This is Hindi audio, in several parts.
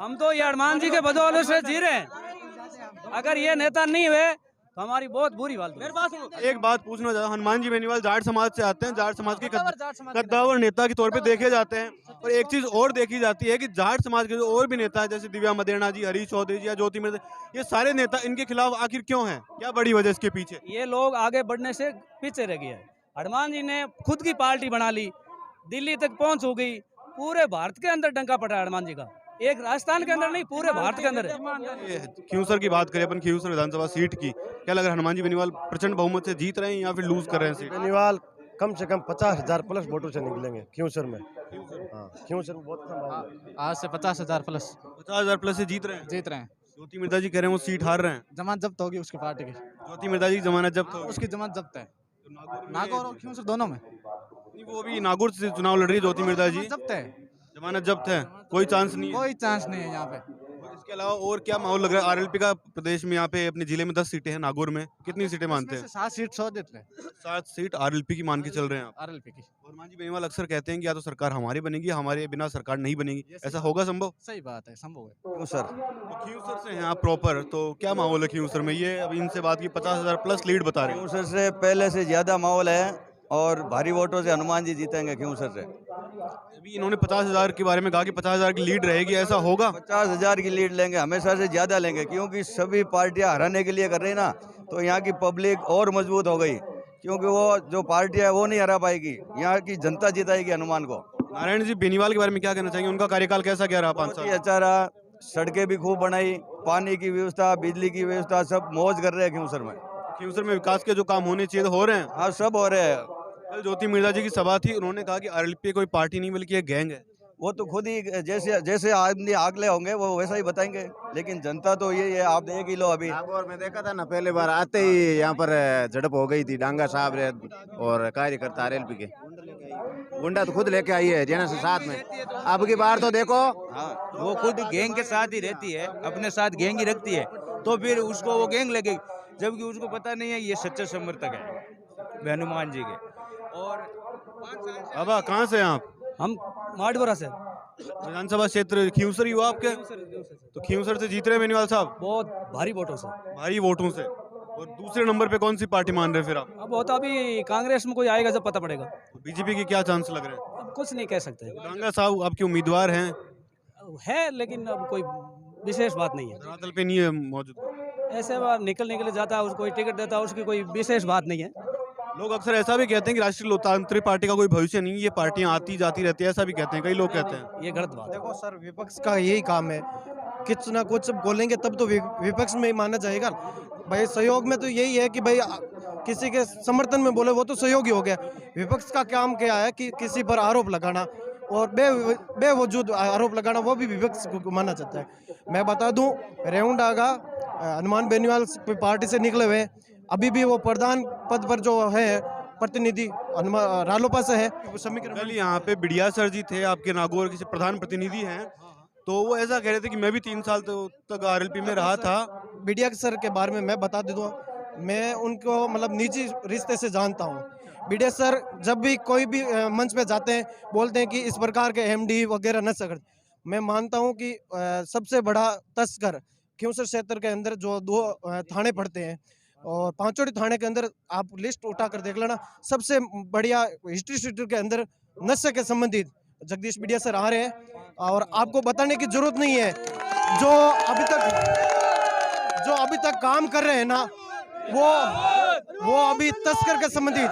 हम तो ये हनुमान जी के बदौलत से जी रहे हैं। अगर ये नेता नहीं हुए तो हमारी बहुत बुरी हालत होगी। एक बात पूछना चाहता हूं, हनुमान जी बेनीवाल जाट समाज से आते हैं, जाट समाज के कद्दावर नेता के तौर पे देखे जाते हैं। और एक चीज और देखी जाती है कि जाट समाज के जो और भी नेता है, जैसे दिव्या मदेरणा जी, हरीश चौधरी जी या ज्योति मिर्जा, ये सारे नेता इनके खिलाफ आखिर क्यों हैं? क्या बड़ी वजह इसके पीछे? ये लोग आगे बढ़ने से पीछे रह गए हैं। हनुमान जी ने खुद की पार्टी बना ली, दिल्ली तक पहुंच हो गई। पूरे भारत के अंदर डंका पड़ा है हनुमान जी का, एक राजस्थान के अंदर नहीं पूरे भारत के अंदर है। ये खींवसर की बात करें अपन, खींवसर विधानसभा सीट की, क्या लग रहा है हनुमान जी बेनीवाल प्रचंड बहुमत से जीत रहे हैं या फिर लूज कर रहे हैं सीट? बेनीवाल कम से कम 50,000 प्लस वोटों से निकलेंगे खींवसर में। हाँ, खींवसर में बहुत संभावना है। आज से 50,000 प्लस 50,000 प्लस से जीत रहे हैं। जीत रहे हैं। ज्योति मिर्जा जी कह रहे हैं वो सीट हार रहे हैं। जमानत जब्त होगी उसकी पार्टी की। ज्योति मिर्जा जी की जमानत जब्त हो उसकी जमानत जब्त है गई। नागौर और खींवसर दोनों में नहीं, वो भी नागौर से चुनाव लड़ रही है ज्योति मिर्जा जी। जब्त है। जमानत जब्त है, कोई चांस नहीं है। कोई चांस नहीं है यहाँ पे। और इसके अलावा और क्या माहौल लग रहा है? आरएलपी का प्रदेश में यहाँ पे अपने जिले में 10 सीटें हैं, नागौर में कितनी सीटें मानते हैं? 7 सीट सौ देते हैं 7 सीट आरएलपी की मान के चल रहे हैं आप। आरएलपी की। और हनुमान जी बेनीवाल अक्सर कहते हैं कि या तो सरकार हमारी बनेगी, हमारे बिना सरकार नहीं बनेगी। ऐसा होगा संभव? सही बात है, संभव है। खींवसर तो खींवसर से हैं आप प्रॉपर, तो क्या माहौल है खींवसर में? ये अब इनसे बात की 50,000 प्लस लीड बता रहे हैं। खींवसर से पहले से ज्यादा माहौल है और भारी वोटों से हनुमान जी जीतेंगे खींवसर से। अभी इन्होंने 50,000 के बारे में कहा कि 50,000 की लीड रहेगी, ऐसा होगा? 50,000 की लीड लेंगे, हमेशा से ज्यादा लेंगे, क्योंकि सभी पार्टियां हराने के लिए कर रही ना, तो यहाँ की पब्लिक और मजबूत हो गई, क्योंकि वो जो पार्टियां है वो नहीं हरा पाएगी, यहाँ की जनता जिताएगी हनुमान को। नारायण जी बेनीवाल के बारे में क्या कहना चाहेंगे? उनका कार्यकाल कैसा क्या रहा 5 बहुत ही साल? अच्छा रहा, सड़कें भी खूब बनाई, पानी की व्यवस्था, बिजली की व्यवस्था, सब मौज कर रहे हैं खींवसर में। खींवसर में विकास के जो काम होने चाहिए तो हो रहे हैं। हाँ, सब हो रहे हैं। कल ज्योति मिर्जा जी की सभा थी, उन्होंने कहा कि आरएलपी कोई पार्टी नहीं बल्कि एक गैंग है। वो तो खुद ही जैसे जैसे आदमी आगले होंगे वो वैसा ही बताएंगे, लेकिन जनता तो यही है। आप देख ही लो, अभी नागौर में देखा था ना, पहले बार आते ही यहाँ पर झड़प हो गई थी, डांगा साहब रे और कार्यकर्ता आरएलपी के गुंडा तो खुद लेके आई है जेना से साथ में। अब की बार तो देखो, वो खुद गैंग के साथ ही रहती है, अपने साथ गैंग ही रखती है, तो फिर उसको वो गैंग लगेगी, जबकि उसको पता नहीं है ये सच्चे समर्थक है हनुमान जी के। और अब कहाँ से हैं आप? हम माडगोरा से विधानसभा क्षेत्र खींवसर ही हुआ आपके? तो खींवसर से जीत रहे हैं बेनीवाल साहब बहुत भारी वोटों से। भारी वोटों से। और दूसरे नंबर पे कौन सी पार्टी मान रहे हैं फिर आप? अब वो तो अभी कांग्रेस में कोई आएगा जब पता पड़ेगा। बीजेपी के क्या चांस लग रहे हैं? अब कुछ नहीं कह सकते डांगा साहब आपके उम्मीदवार हैं, है, लेकिन अब कोई विशेष बात नहीं है। धरातल पे नहीं है मौजूद। ऐसे बार निकल के जाता है, उसको कोई टिकट देता है, उसकी कोई विशेष बात नहीं है। लोग अक्सर ऐसा भी कहते हैं कि राष्ट्रीय लोकतांत्रिक पार्टी का कोई भविष्य नहीं, ये पार्टियां आती जाती रहती है, ऐसा भी कहते हैं, कई लोग कहते हैं। ये गलत बात है। देखो सर, विपक्ष का यही काम है, कुछ ना कुछ बोलेंगे तब तो विपक्ष में ही माना जाएगा। भाई सहयोग में तो यही है कि भाई किसी के समर्थन में बोले वो तो सहयोगी हो गया। विपक्ष का काम क्या है कि किसी पर आरोप लगाना और बेवजूद आरोप लगाना, वो भी विपक्ष को माना जाता है। मैं बता दूं, रेवुंड आगा हनुमान बेनीवाल पार्टी से निकले हुए, अभी भी वो प्रधान पद पर जो है प्रतिनिधि रालोपा से है। कल यहाँ पे बिडिया सर जी थे, आपके नागौर के प्रधान प्रतिनिधि हैं, तो वो ऐसा कह रहे थे कि मैं भी 3 साल तक आरएलपी में रहा था। बिडिया सर के बारे में मैं बता दे दूँ, मैं उनको मतलब निजी रिश्ते से जानता हूँ। बिडिया सर जब भी कोई भी मंच पे जाते हैं, बोलते हैं कि इस प्रकार के एमडी वगैरह न सकते। मैं मानता हूँ कि सबसे बड़ा तस्कर खींवसर क्षेत्र के अंदर जो 2 थाने पड़ते हैं और पांचोड़ी थाने के अंदर आप लिस्ट उठाकर देख लेना, सबसे बढ़िया हिस्ट्री सीटर के अंदर नशे के संबंधित जगदीश बिडिया सर आ रहे हैं। और आपको बताने की जरूरत नहीं है, जो अभी तक काम कर रहे हैं ना, वो अभी तस्कर के संबंधित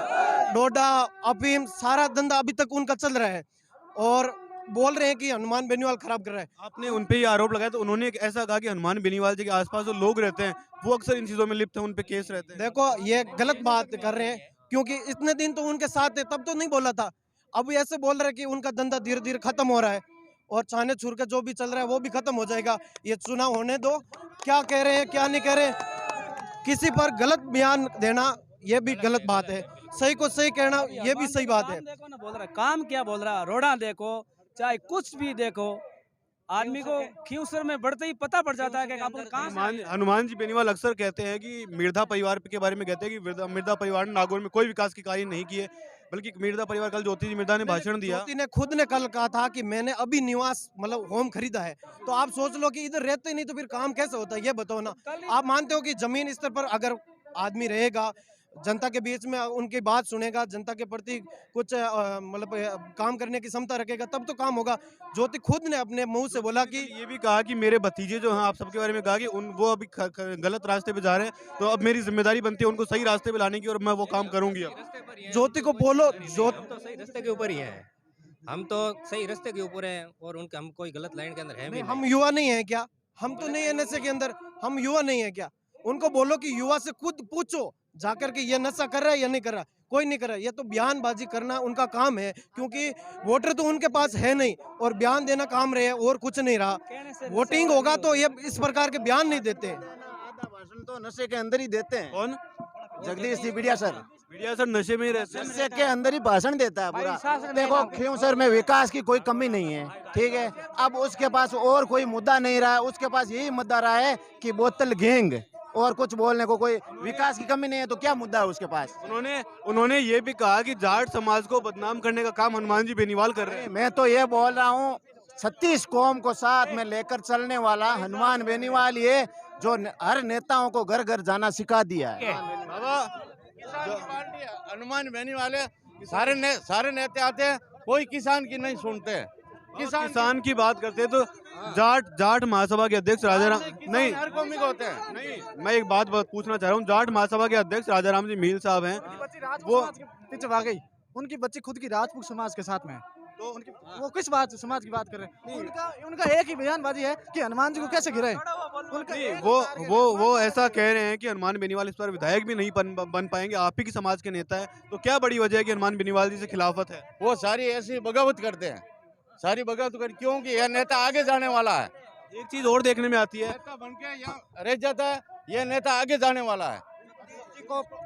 डोडा अफीम सारा धंधा अभी तक उनका चल रहा है, और बोल रहे हैं कि हनुमान बेनीवाल खराब कर रहा है। आपने उन पे ही आरोप लगाया, तो उन्होंने ऐसा कहा कि हनुमान बेनीवाल जी के आसपास जो लोग रहते हैं वो अक्सर इन चीजों में लिप्त हैं, उन पे केस रहते हैं। देखो ये गलत बात कर रहे हैं, क्योंकि इतने दिन तो उनके साथ थे, तब तो नहीं बोला था। अब ऐसे बोल रहे हैं कि उनका धंधा धीरे धीरे खत्म हो रहा है और छाने छुर के जो भी चल रहा है वो भी खत्म हो जाएगा। ये चुनाव होने दो, क्या कह रहे हैं क्या नहीं कह रहे, किसी पर गलत बयान देना ये भी गलत बात है, सही को सही कहना ये भी सही बात है। देखो ना, बोल रहा है काम क्या बोल रहा है, रोड़ा देखो चाहे कुछ भी देखो, आदमी को खींवसर में बढ़ते ही पता पड़ जाता है कि आप कहाँ। हनुमान जी बेनीवाल अक्सर कहते हैं कि मिर्धा परिवार के बारे में कहते हैं कि मिर्धा परिवार ने नागौर में कोई विकास के कार्य नहीं किए, बल्कि मिर्जा परिवार, कल ज्योति मिर्जा ने भाषण दिया। ज्योति ने खुद ने कल कहा था कि मैंने अभी निवास मतलब होम खरीदा है। तो आप सोच लो कि इधर रहते नहीं तो फिर काम कैसे होता है, ये बताओ ना। आप मानते हो कि जमीन स्तर पर अगर आदमी रहेगा, जनता के बीच में उनकी बात सुनेगा, जनता के प्रति कुछ मतलब काम करने की क्षमता रखेगा, तब तो काम होगा। ज्योति खुद ने अपने मुंह से बोला कि ये भी कहा कि मेरे भतीजे जो हैं, आप सबके बारे में कहा कि वो अभी गलत रास्ते पे जा रहे हैं, तो अब मेरी जिम्मेदारी बनती है उनको सही रास्ते पे लाने की, और मैं वो काम करूंगी। अब ज्योति को बोलो, हम तो सही रास्ते के ऊपर ही है, हम तो सही रास्ते के ऊपर हैं और उनका हम कोई गलत लाइन के अंदर है भी हम युवा नहीं है क्या? हम तो नहीं है नशे के अंदर, हम युवा नहीं है क्या? उनको बोलो कि युवा से खुद पूछो जाकर के ये नशा कर रहा है या नहीं कर रहा। कोई नहीं कर रहा। ये तो बयानबाजी करना उनका काम है, क्योंकि वोटर तो उनके पास है नहीं और बयान देना काम रहे और कुछ नहीं रहा। वोटिंग होगा तो ये इस प्रकार के बयान नहीं देते। आधा भाषण तो नशे के अंदर ही देते हैं। कौन? Jagdish ji Biriya sir, media sir नशे में ही रहते हैं। नशे के अंदर ही भाषण देता है पूरा। देखो क्यों सर में विकास की कोई कमी नहीं है, ठीक है। अब उसके पास और कोई मुद्दा नहीं रहा है, उसके पास यही मुद्दा रहा है कि बोतल गैंग, और कुछ बोलने को कोई विकास की कमी नहीं है। तो क्या मुद्दा है उसके पास? उन्होंने ये भी कहा कि जाट समाज को बदनाम करने का काम हनुमान जी बेनीवाल कर रहे हैं। मैं तो ये बोल रहा हूँ 36 कौम को साथ में लेकर चलने वाला हनुमान बेनीवाल, ये जो हर नेताओं को घर घर जाना सिखा दिया है। हनुमान बेनीवाल सारे नेता आते हैं, कोई किसान की नहीं सुनते। किसान की बात करते हैं तो जाट महासभा के अध्यक्ष राजाराम नहीं, हर कौमी को होते हैं। नहीं, मैं एक बात पूछना चाह रहा हूँ। जाट महासभा के अध्यक्ष राजाराम जी मील साहब हैं, वो पीछे भाग गई, उनकी बच्ची खुद की राजपूत समाज के साथ में है, तो उनकी वो किस बात समाज की बात कर रहे हैं? उनका एक ही बयानबाजी है कि हनुमान जी को कैसे गिराए। वो ऐसा कह रहे हैं कि हनुमान बेनीवाल इस पर विधायक भी नहीं बन पाएंगे, आप ही की समाज के नेता है, तो क्या बड़ी वजह है कि हनुमान बेनीवाल जी से खिलाफत है? वो सारी ऐसी बगावत करते हैं, सारी बगावत कर, क्योंकि यह नेता आगे जाने वाला है। एक चीज और देखने में आती है, नेता बन के यहाँ रह जाता है, यह नेता आगे जाने वाला है।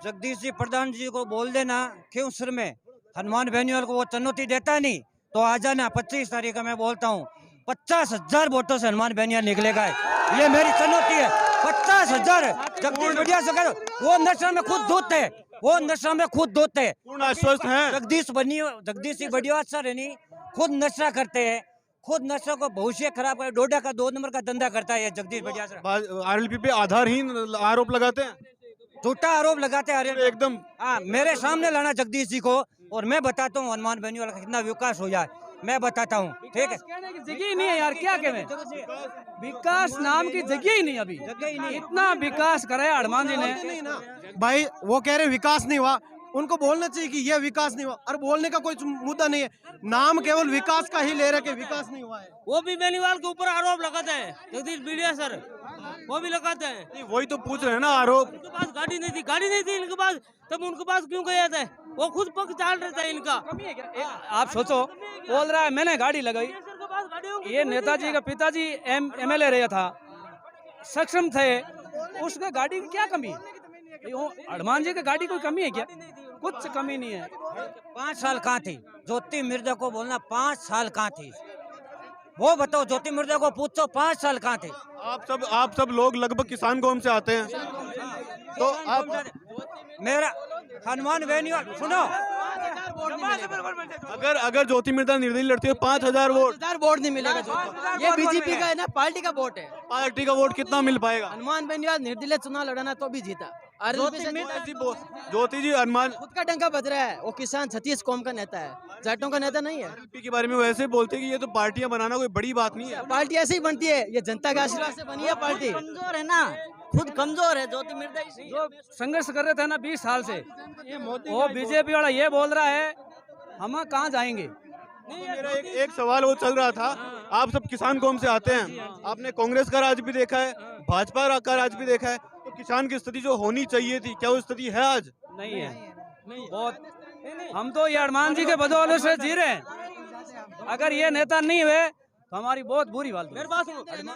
जगदीश जी प्रधान जी को बोल देना क्यों सर में हनुमान बेनीवाल को वो चुनौती देता नहीं तो आ जाना 25 तारीख का। मैं बोलता हूँ 50,000 वोटों से हनुमान बेनीवाल निकलेगा, ये मेरी चुनौती है। 50,000 जगदीश बढ़िया से करो, वो नशा में खुद धोते, वो नशा में खुद धोते। पूर्ण आश्वस्त हैं जगदीश जी बढ़िया सर है नहीं, खुद नशा करते हैं, खुद नशा को भविष्य खराब कर, डोडा का 2 नंबर का धंधा करता है ये जगदीश बढ़िया सर। आरएलपी पे आधारहीन आरोप लगाते हैं, झूठा आरोप लगाते हैं। एकदम मेरे सामने लाना जगदीश जी को और मैं बताता हूँ हनुमान बेनीवाल का कितना विकास हो जाए, मैं बताता हूँ, ठीक है। जगह ही नहीं है यार, क्या कहें, विकास नाम की जगह ही नहीं, अभी जगह ही नहीं। इतना विकास कराया हनुमान जी ने। भाई वो कह रहे विकास नहीं हुआ, उनको बोलना चाहिए कि ये विकास नहीं हुआ, और बोलने का कोई मुद्दा नहीं है। नाम केवल विकास का ही ले रहे कि विकास नहीं हुआ है। वो भी बेनीवाल के ऊपर आरोप लगाते हैं जगदीश बिड़िया सर, वो भी लगाते हैं। वही तो पूछ रहे हैं ना आरोप। उनके पास गाड़ी नहीं थी इनके पास, तब उनके पास क्यों गया था? वो खुद पग चाल रहे थे इनका। आप सोचो, बोल रहा है मैंने गाड़ी लगाई। ये नेताजी का पिताजी MLA रहा था, सक्षम थे, उसके गाड़ी की क्या कमी है? हनुमान जी की गाड़ी कोई कमी है क्या? कुछ कमी नहीं है। 5 साल कहाँ थी ज्योति मिर्जा को बोलना, 5 साल कहाँ थी वो बताओ। ज्योति मिर्जा को पूछो 5 साल कहाँ थे। आप सब लोग लगभग किसान कौम से आते हैं, तो आप मेरा हनुमान बेनीवाल सुनो, अगर ज्योति मिर्जा निर्दलीय लड़ती है 5,000 वोट नहीं मिलेगा। ये बीजेपी का है ना, पार्टी का वोट है। पार्टी का वोट कितना मिल पाएगा? हनुमान बेनीवाल निर्दलीय चुनाव लड़ाना तो भी जीता। ज्योति जी हनुमान खुद का डंका बज रहा है, वो किसान 36 कौम का नेता है, जाटों का नेता नहीं है। के बारे में वैसे बोलते हैं कि ये तो पार्टियां बनाना कोई बड़ी बात नहीं है। पार्टी ऐसे ही बनती है, ये जनता के आशीर्वाद से बनी है पार्टी। कमजोर है ना, खुद कमजोर है ज्योति मिर्जा। जो संघर्ष कर रहे थे ना 20 साल से, वो बीजेपी वाला ये बोल रहा है हम कहाँ जाएंगे। मेरा एक सवाल वो चल रहा था, आप सब किसान कौम से आते हैं, आपने कांग्रेस का राज भी देखा है, भाजपा का राज भी देखा है, तो किसान की स्थिति जो होनी चाहिए थी, क्या वो स्थिति है आज? नहीं है, बहुत। हम तो ये हनुमान जी के बदौलत से जी रहे हैं। अगर ये नेता नहीं हुए तो हमारी बहुत बुरी हालत है।